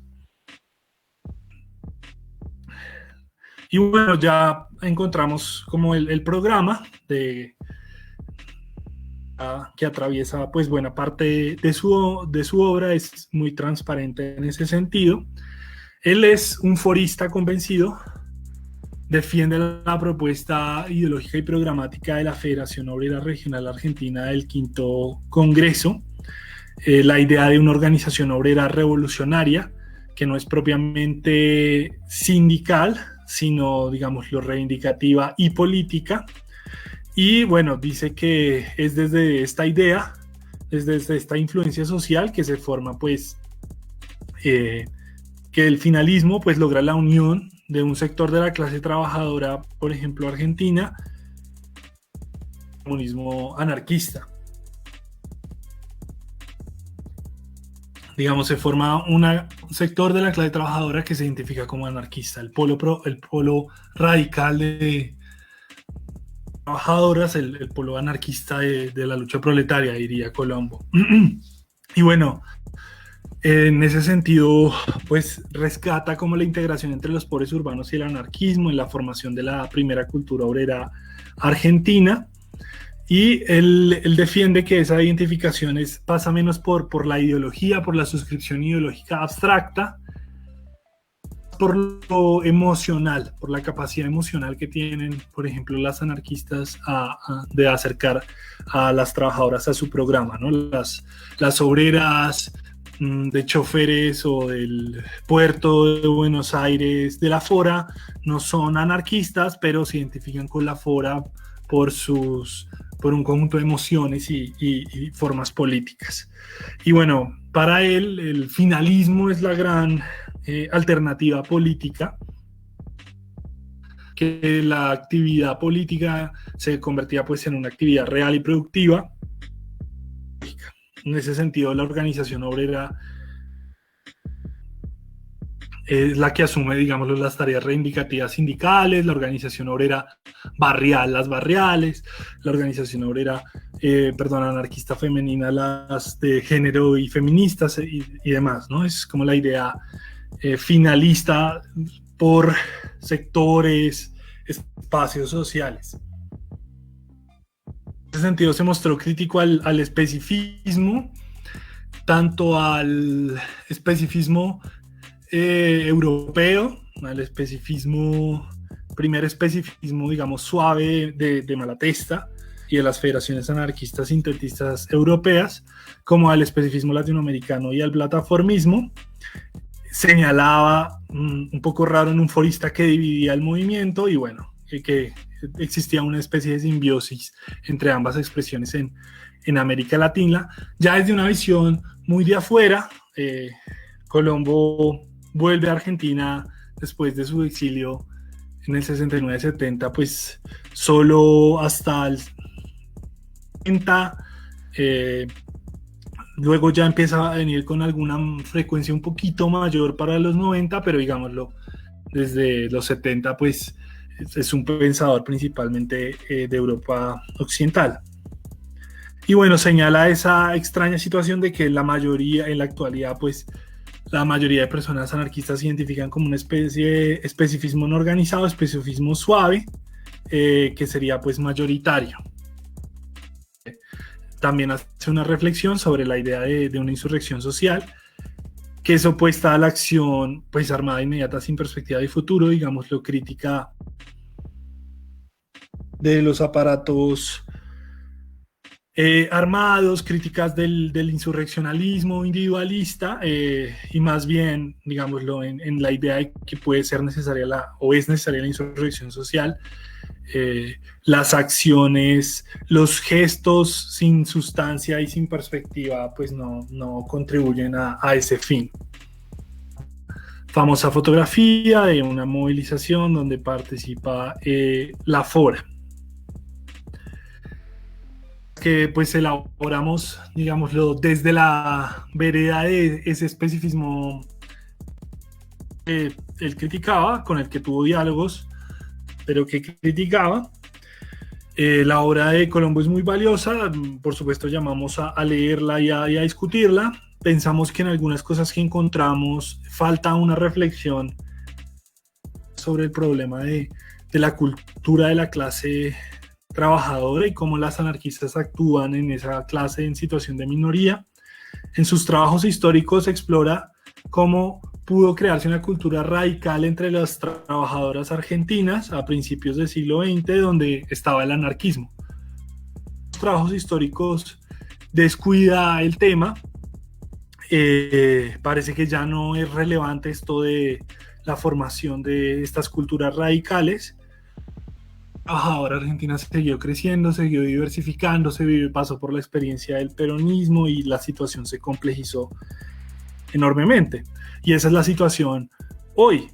Y bueno, ya encontramos como el programa que atraviesa pues buena parte de su obra, es muy transparente en ese sentido. Él es un forista convencido, defiende la propuesta ideológica y programática de la Federación Obrera Regional Argentina del Quinto Congreso, la idea de una organización obrera revolucionaria que no es propiamente sindical, sino, digamos, lo reivindicativa y política. Y bueno, dice que es desde esta idea, desde esta influencia social que se forma pues que el finalismo pues logra la unión de un sector de la clase trabajadora, por ejemplo argentina, comunismo anarquista. Digamos, se forma un sector de la clase trabajadora que se identifica como anarquista, el polo radical de trabajadoras, el polo anarquista de la lucha proletaria, diría Colombo. Y bueno, en ese sentido, pues rescata como la integración entre los poderes urbanos y el anarquismo en la formación de la primera cultura obrera argentina. Y él defiende que esa identificación pasa menos por la ideología, por la suscripción ideológica abstracta, por lo emocional, por la capacidad emocional que tienen, por ejemplo, las anarquistas de acercar a las trabajadoras a su programa, ¿no? Las obreras de choferes o del puerto de Buenos Aires, de la Fora, no son anarquistas, pero se identifican con la Fora por un conjunto de emociones y formas políticas. Y bueno, para él el finalismo es la gran alternativa política, que la actividad política se convertía pues en una actividad real y productiva. En ese sentido, la organización obrera es la que asume, digamos, las tareas reivindicativas sindicales, la organización obrera barrial, las barriales, la organización obrera, anarquista femenina, las de género y feministas y demás, ¿no? Es como la idea finalista por sectores, espacios sociales. En ese sentido se mostró crítico al especificismo, tanto al especificismo europeo, al especificismo, primer especificismo, digamos, suave de Malatesta y de las federaciones anarquistas sintetistas europeas, como al especificismo latinoamericano y al plataformismo. Señalaba un poco raro en un forista que dividía el movimiento y bueno, que existía una especie de simbiosis entre ambas expresiones en América Latina. Ya desde una visión muy de afuera, Colombo vuelve a Argentina después de su exilio en el 69-70, pues solo hasta el 70, luego ya empieza a venir con alguna frecuencia un poquito mayor para los 90, pero digámoslo, desde los 70 pues es un pensador principalmente de Europa Occidental. Y bueno, señala esa extraña situación de que la mayoría, en la actualidad, pues la mayoría de personas anarquistas se identifican como una especie de especificismo no organizado, especificismo suave, que sería pues mayoritario. También hace una reflexión sobre la idea de una insurrección social, que es opuesta a la acción pues armada inmediata sin perspectiva de futuro, digámoslo, crítica de los aparatos armados, críticas del insurreccionalismo individualista y más bien, digámoslo, en la idea de que puede ser necesaria o es necesaria la insurrección social, las acciones, los gestos sin sustancia y sin perspectiva, pues no contribuyen a ese fin. Famosa fotografía de una movilización donde participa la FORA, que pues elaboramos, digámoslo, desde la vereda de ese especificismo que él criticaba, con el que tuvo diálogos, pero que criticaba. La obra de Colombo es muy valiosa, por supuesto llamamos a leerla y a discutirla. Pensamos que en algunas cosas que encontramos falta una reflexión sobre el problema de la cultura de la clase trabajadora y cómo las anarquistas actúan en esa clase en situación de minoría. En sus trabajos históricos explora cómo pudo crearse una cultura radical entre las trabajadoras argentinas a principios del siglo XX, donde estaba el anarquismo. Los trabajos históricos descuida el tema. Parece que ya no es relevante esto de la formación de estas culturas radicales. La trabajadora argentina siguió creciendo, siguió diversificándose, pasó por la experiencia del peronismo y la situación se complejizó enormemente. Y esa es la situación hoy.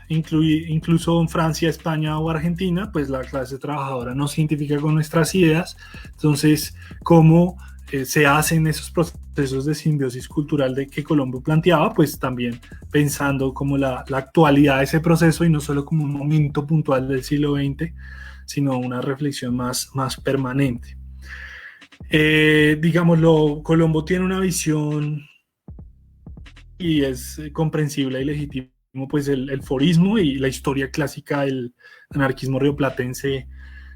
Incluso en Francia, España o Argentina, pues la clase trabajadora no se identifica con nuestras ideas. Entonces, ¿cómo se hacen esos procesos de simbiosis cultural de que Colombo planteaba? Pues también pensando como la actualidad de ese proceso y no solo como un momento puntual del siglo XX, sino una reflexión más permanente. Digámoslo, Colombo tiene una visión y es comprensible y legítimo pues el forismo y la historia clásica del anarquismo rioplatense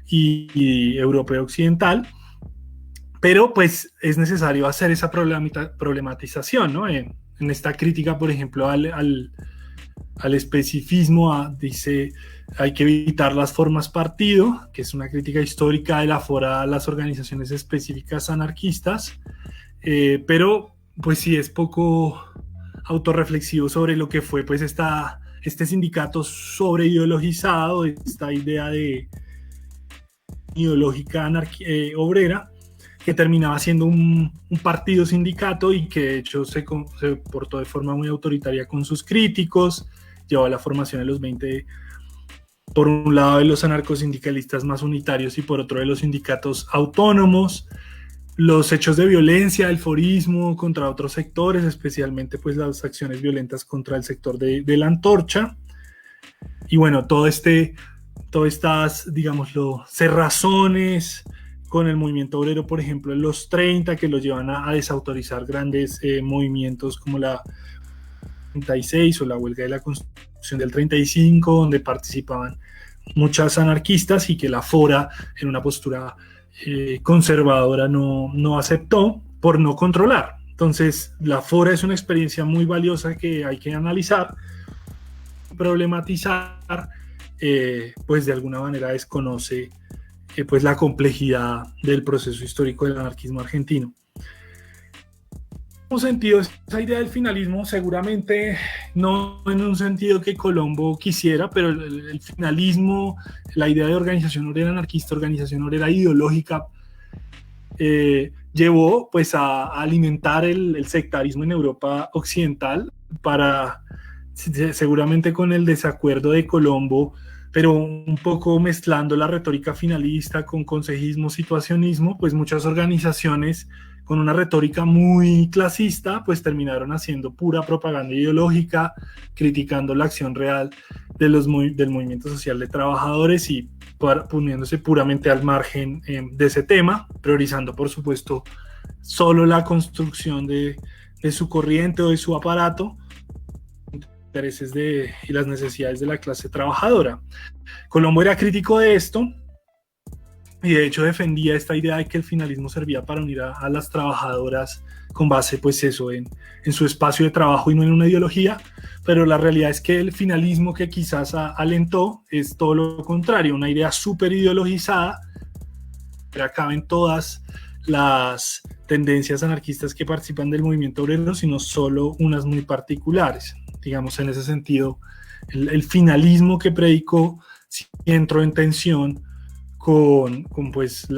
y europeo occidental, pero pues es necesario hacer esa problematización, ¿no? En esta crítica, por ejemplo, al especificismo, dice hay que evitar las formas partido, que es una crítica histórica de la FORA a las organizaciones específicas anarquistas, pero pues sí es poco autorreflexivo sobre lo que fue pues este sindicato sobreideologizado, esta idea de ideológica obrera, que terminaba siendo un partido sindicato y que de hecho se portó de forma muy autoritaria con sus críticos, llevó a la formación de los 20, por un lado de los anarcosindicalistas más unitarios y por otro de los sindicatos autónomos. los hechos de violencia, el forismo contra otros sectores, especialmente pues las acciones violentas contra el sector de la antorcha. Y bueno, todas estas, digámoslo, cerrazones con el movimiento obrero, por ejemplo, en los 30, que los llevan a desautorizar grandes movimientos como la 36 o la huelga de la Constitución del 35, donde participaban muchas anarquistas y que la Fora, en una postura conservadora, no aceptó por no controlar. Entonces, la Fora es una experiencia muy valiosa que hay que analizar, problematizar, pues de alguna manera desconoce pues la complejidad del proceso histórico del anarquismo argentino. En un sentido, esa idea del finalismo seguramente no en un sentido que Colombo quisiera, pero el finalismo, la idea de organización obrera anarquista, organización obrera ideológica, llevó pues a alimentar el sectarismo en Europa occidental para, seguramente con el desacuerdo de Colombo, pero un poco mezclando la retórica finalista con consejismo, situacionismo, pues muchas organizaciones con una retórica muy clasista, pues terminaron haciendo pura propaganda ideológica, criticando la acción real del movimiento social de trabajadores y poniéndose puramente al margen de ese tema, priorizando, por supuesto, solo la construcción de su corriente o de su aparato, intereses y las necesidades de la clase trabajadora. Colombo era crítico de esto, y de hecho defendía esta idea de que el finalismo servía para unir a las trabajadoras con base pues eso en su espacio de trabajo y no en una ideología, pero la realidad es que el finalismo que quizás alentó es todo lo contrario, una idea súper ideologizada, que caben todas las tendencias anarquistas que participan del movimiento obrero, sino solo unas muy particulares. Digamos, en ese sentido, el finalismo que predicó sí entró en tensión con pues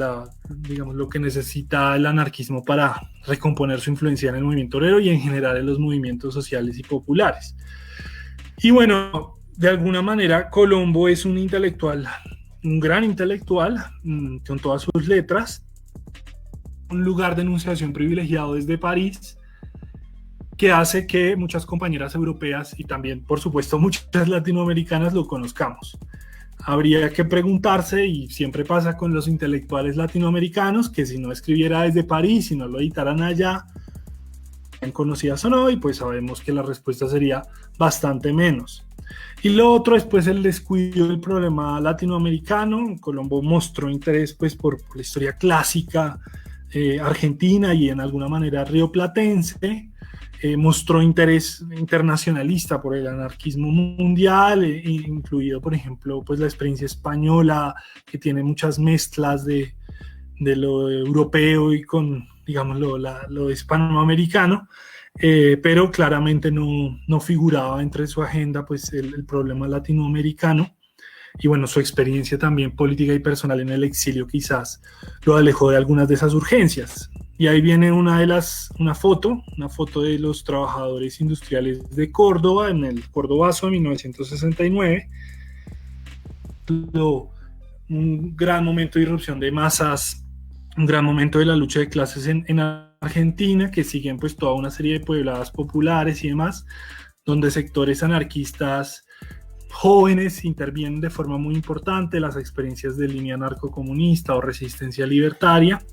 digamos, lo que necesita el anarquismo para recomponer su influencia en el movimiento obrero y en general en los movimientos sociales y populares. Y bueno, de alguna manera Colombo es un intelectual, un gran intelectual, con todas sus letras, un lugar de enunciación privilegiado desde París, que hace que muchas compañeras europeas y también, por supuesto, muchas latinoamericanas lo conozcamos. Habría que preguntarse, y siempre pasa con los intelectuales latinoamericanos, que si no escribiera desde París, si no lo editaran allá, ¿bien conocidas o no? Y pues sabemos que la respuesta sería bastante menos. Y lo otro es pues el descuido del problema latinoamericano. Colombo mostró interés pues por la historia clásica argentina y en alguna manera rioplatense. Mostró interés internacionalista por el anarquismo mundial, incluido, por ejemplo, pues la experiencia española, que tiene muchas mezclas de lo europeo y con, digamos, lo hispanoamericano, pero claramente no figuraba entre su agenda pues el problema latinoamericano. Y bueno, su experiencia también política y personal en el exilio quizás lo alejó de algunas de esas urgencias. Y ahí viene una foto de los trabajadores industriales de Córdoba, en el Cordobazo de 1969. Un gran momento de irrupción de masas, un gran momento de la lucha de clases en Argentina, que siguen pues toda una serie de puebladas populares y demás, donde sectores anarquistas jóvenes intervienen de forma muy importante, las experiencias de línea anarcocomunista o resistencia libertaria.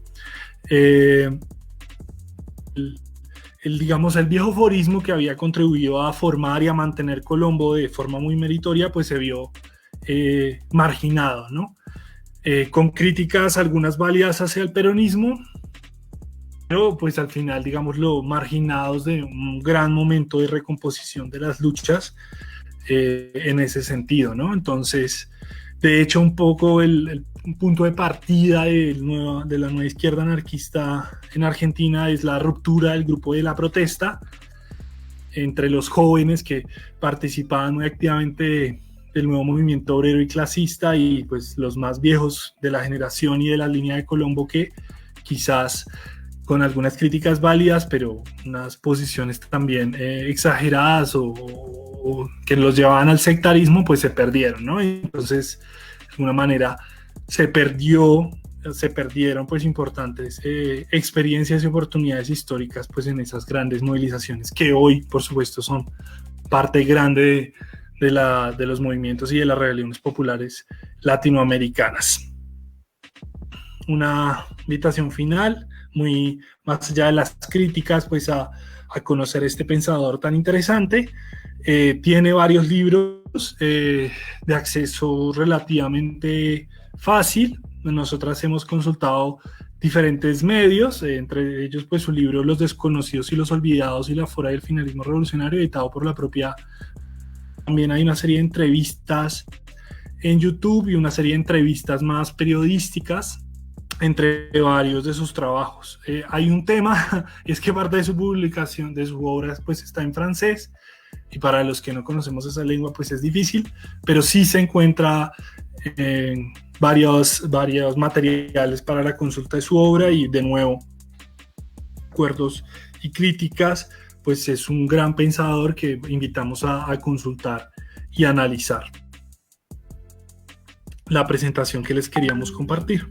Digamos, el viejo forismo que había contribuido a formar y a mantener Colombo de forma muy meritoria, pues se vio marginado, ¿no? Con críticas algunas válidas hacia el peronismo, pero pues al final, digámoslo, marginados de un gran momento de recomposición de las luchas en ese sentido, ¿no? Entonces, de hecho, un poco el punto de partida de la nueva izquierda anarquista en Argentina es la ruptura del grupo de la protesta entre los jóvenes que participaban muy activamente del nuevo movimiento obrero y clasista y pues los más viejos de la generación y de la línea de Colombo, que quizás con algunas críticas válidas, pero unas posiciones también exageradas o que los llevaban al sectarismo, pues se perdieron, ¿no? Entonces, de alguna manera, se perdió se perdieron pues importantes experiencias y oportunidades históricas pues en esas grandes movilizaciones que hoy por supuesto son parte grande de los movimientos y de las rebeliones populares latinoamericanas. Una invitación final, muy más allá de las críticas, pues a conocer este pensador tan interesante. Tiene varios libros de acceso relativamente fácil. Nosotras hemos consultado diferentes medios, entre ellos pues su libro Los desconocidos y los olvidados y la fora del finalismo revolucionario, editado por la propia. También hay una serie de entrevistas en YouTube y una serie de entrevistas más periodísticas entre varios de sus trabajos. Hay un tema, es que parte de su publicación, de su obra, pues está en francés, y para los que no conocemos esa lengua, pues es difícil, pero sí se encuentra varios materiales para la consulta de su obra, y de nuevo, acuerdos y críticas, pues es un gran pensador que invitamos a consultar y analizar. La presentación que les queríamos compartir.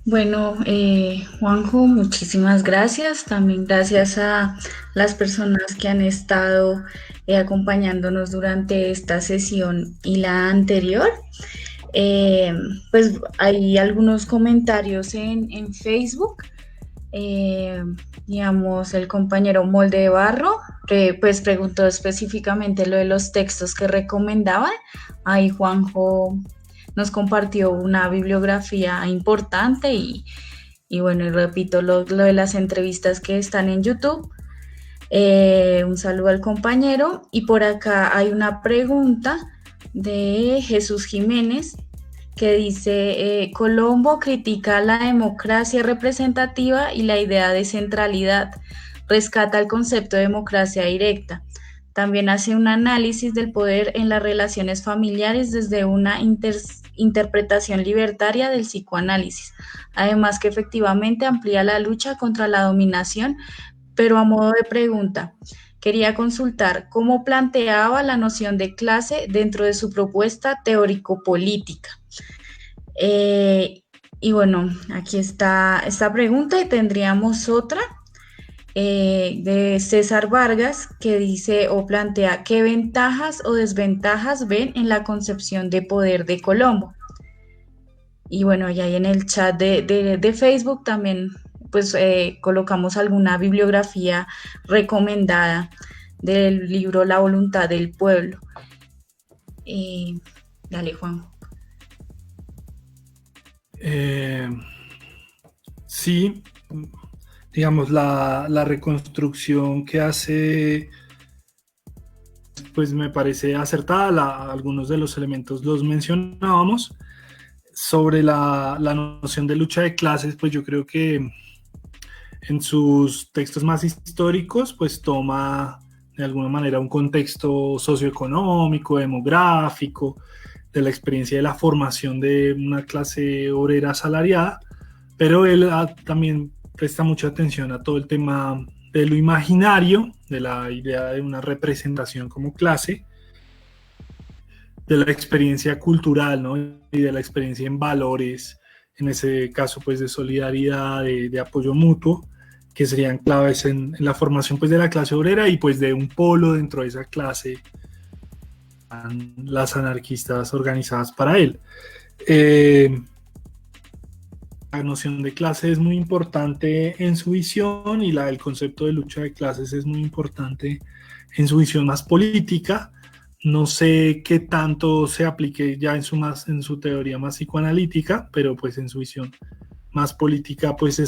Bueno, Juanjo, muchísimas gracias. También gracias a las personas que han estado acompañándonos durante esta sesión y la anterior. Pues hay algunos comentarios en Facebook. Digamos, el compañero Molde de Barro pues preguntó específicamente lo de los textos que recomendaban. Ahí Juanjo nos compartió una bibliografía importante y bueno, y repito lo de las entrevistas que están en YouTube. Un saludo al compañero. Y por acá hay una pregunta de Jesús Jiménez que dice, Colombo critica la democracia representativa y la idea de centralidad, rescata el concepto de democracia directa. También hace un análisis del poder en las relaciones familiares desde una interpretación libertaria del psicoanálisis. Además que efectivamente amplía la lucha contra la dominación, pero a modo de pregunta, quería consultar cómo planteaba la noción de clase dentro de su propuesta teórico-política. Y bueno, aquí está esta pregunta y tendríamos otra de César Vargas que dice o plantea qué ventajas o desventajas ven en la concepción de poder de Colombo. Y bueno, ya ahí en el chat de Facebook también pues colocamos alguna bibliografía recomendada del libro La voluntad del pueblo. Dale, Juan. Sí, digamos, la reconstrucción que hace, pues me parece acertada. Algunos de los elementos los mencionábamos. Sobre la noción de lucha de clases, pues yo creo que en sus textos más históricos, pues toma de alguna manera un contexto socioeconómico, demográfico, de la experiencia de la formación de una clase obrera asalariada, pero él también presta mucha atención a todo el tema de lo imaginario, de la idea de una representación como clase, de la experiencia cultural, ¿no? Y de la experiencia en valores, en ese caso pues de solidaridad, de apoyo mutuo, que serían claves en la formación pues de la clase obrera y pues de un polo dentro de esa clase, las anarquistas organizadas para él. La noción de clase es muy importante en su visión y la del concepto de lucha de clases es muy importante en su visión más política. No sé qué tanto se aplique ya en su teoría más psicoanalítica, pero pues en su visión más política pues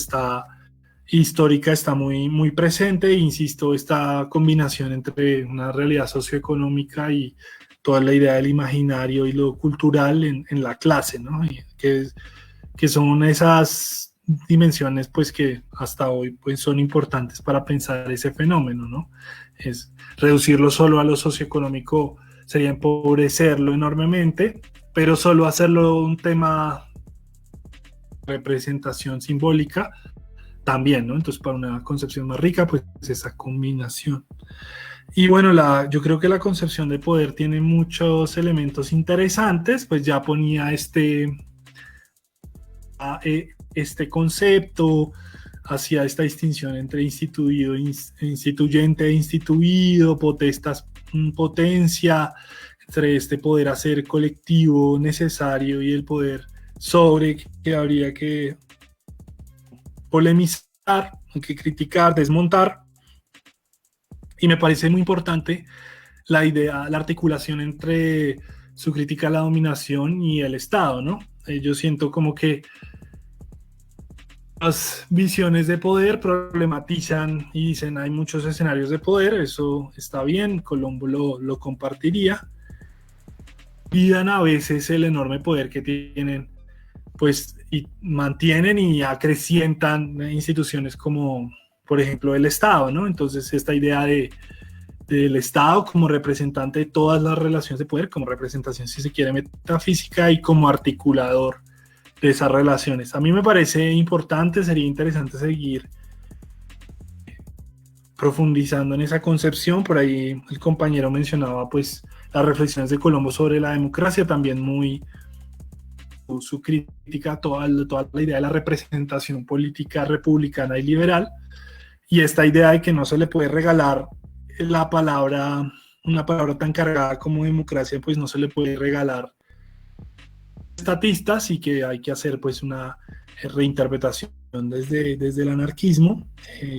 histórica está muy, muy presente. Insisto, esta combinación entre una realidad socioeconómica y toda la idea del imaginario y lo cultural en la clase, ¿no? Que son esas dimensiones pues que hasta hoy pues son importantes para pensar ese fenómeno, ¿no? Es reducirlo solo a lo socioeconómico sería empobrecerlo enormemente, pero solo hacerlo un tema de representación simbólica también, ¿no? Entonces, para una concepción más rica, pues esa combinación. Y bueno, yo creo que la concepción de poder tiene muchos elementos interesantes, pues ya ponía este concepto, hacía esta distinción entre instituido, instituyente e instituido, potestas, potencia, entre este poder hacer colectivo necesario y el poder sobre que habría que polemizar, que criticar, desmontar. Y me parece muy importante la idea, la articulación entre su crítica a la dominación y el Estado, ¿no? Yo siento como que las visiones de poder problematizan y dicen hay muchos escenarios de poder, eso está bien, Colombo lo compartiría, y dan a veces el enorme poder que tienen, pues, y mantienen y acrecientan instituciones como, por ejemplo, el Estado, ¿no? Entonces, esta idea del Estado como representante de todas las relaciones de poder, como representación, si se quiere, metafísica y como articulador de esas relaciones. A mí me parece importante, sería interesante seguir profundizando en esa concepción. Por ahí el compañero mencionaba pues las reflexiones de Colombo sobre la democracia, también muy su crítica a toda la idea de la representación política republicana y liberal, y esta idea de que no se le puede regalar la palabra, una palabra tan cargada como democracia, pues no se le puede regalar estatistas, y que hay que hacer pues una reinterpretación desde el anarquismo,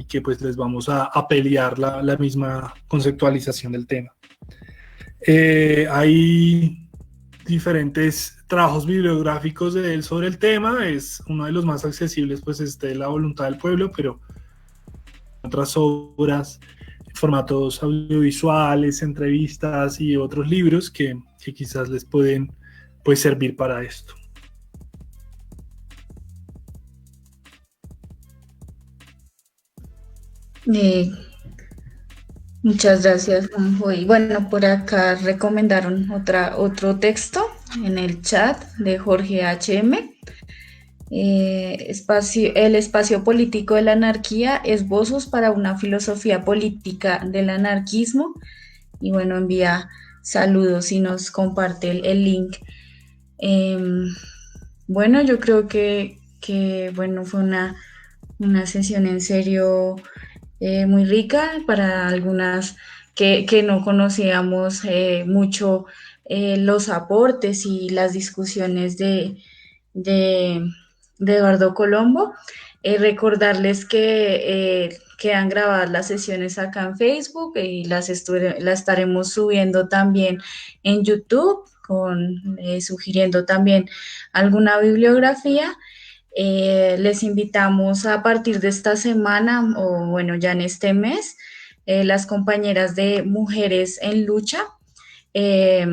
que pues les vamos a pelear la misma conceptualización del tema. Hay diferentes trabajos bibliográficos de él sobre el tema, es uno de los más accesibles, pues La voluntad del pueblo, pero otras obras, formatos audiovisuales, entrevistas y otros libros que quizás les pueden pues servir para esto. Muchas gracias, Juanjo. Y bueno, por acá recomendaron otro texto en el chat de Jorge H.M. El espacio político de la anarquía, esbozos para una filosofía política del anarquismo. Y bueno, envía saludos y nos comparte el link. Bueno, yo creo que bueno, fue una sesión en serio muy rica para algunas que no conocíamos mucho los aportes y las discusiones de, de Eduardo Colombo. Recordarles que quedan grabadas las sesiones acá en Facebook y las estaremos subiendo también en YouTube, sugiriendo también alguna bibliografía. Les invitamos a partir de esta semana, o bueno, ya en este mes, las compañeras de Mujeres en Lucha eh,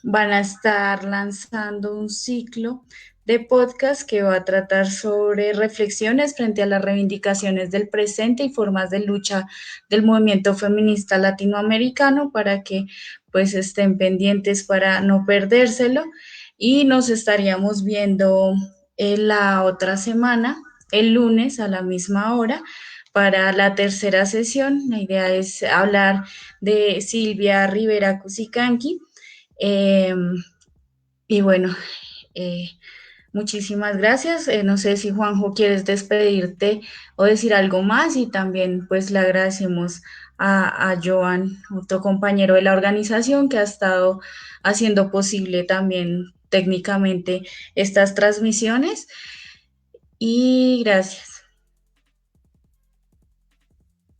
van a estar lanzando un ciclo de podcast que va a tratar sobre reflexiones frente a las reivindicaciones del presente y formas de lucha del movimiento feminista latinoamericano, para que pues estén pendientes para no perdérselo, y nos estaríamos viendo la otra semana, el lunes a la misma hora, para la tercera sesión. La idea es hablar de Silvia Rivera Cusicanqui. Y bueno, eh, muchísimas gracias. No sé si Juanjo quieres despedirte o decir algo más, y también pues le agradecemos a Joan, otro compañero de la organización, que ha estado haciendo posible también técnicamente estas transmisiones. Y gracias.